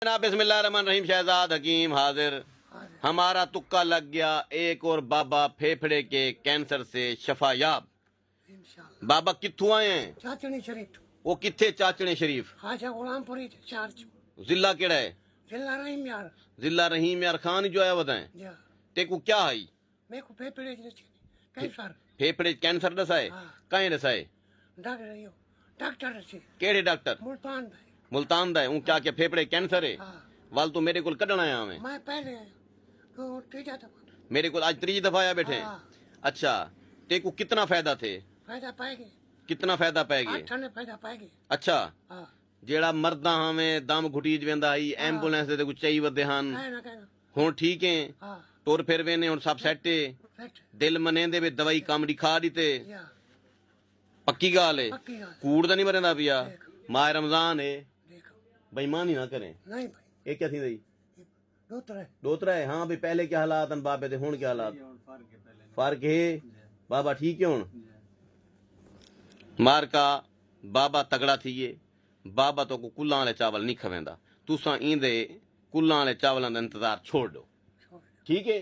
बिस्मिल्लाहिर्रहमानिर्रहीम। शहजाद हकीम हाजिर। हमारा तुक्का लग गया, एक और बाबा फेफड़े के कैंसर से शफायाब। बाबा कित्थों आए हैं? चाचणी शरीफ। वो कित्थे चाचणे शरीफ? हाजा गुलामपुरी चार्ज। जिला केड़ा है? जिला रहीम यार। जिला रहीम यार खान जो आया बताएं। ते को क्या है? मेरे को फेफड़े कैंसर। फेफड़े कैंसर दसाए? कहीं दसाए? डॉक्टर से। केड़े डॉक्टर? मुल्तान दा। मुल्तान दा है। ऊं क्या फेफड़े कैंसर है? वाल तू मेरे को कढ़न आया मैं पहले तीजा दफा। मेरे को आज तीसरी दफा आया बैठे। अच्छा, ते को कितना फायदा थे? फायदा पाएगी। कितना फायदा पाएगी? फायदा पाएगी। अच्छा, जेड़ा मरदा हमें दम घुटीज वेंदा ही एम्बुलेंस दे कुछ चाहिए वदे हन हुन ठीक है। टुर फिर वेने हुन सब सेट है। दिल मनेंदे वे दवाई काम दिखा दीते। पक्की गाल है। कूड़ दा नहीं मरेंदा पिया। माह रमजान है, बेईमानी ना करें। नहीं भाई, ये क्या थी दई? दोतरा है। हाँ भाई, पहले क्या हालात हैं बाबे दे, हुन क्या हालात? फर्क है। बाबा ठीक है हुन? मार का बाबा तगड़ा थी। बाबा तो को कुल्लां वाले चावल नहीं खवेंदा। तुसा इंदे कुल्लां वाले चावलों का इंतजार छोड़ दो, ठीक है।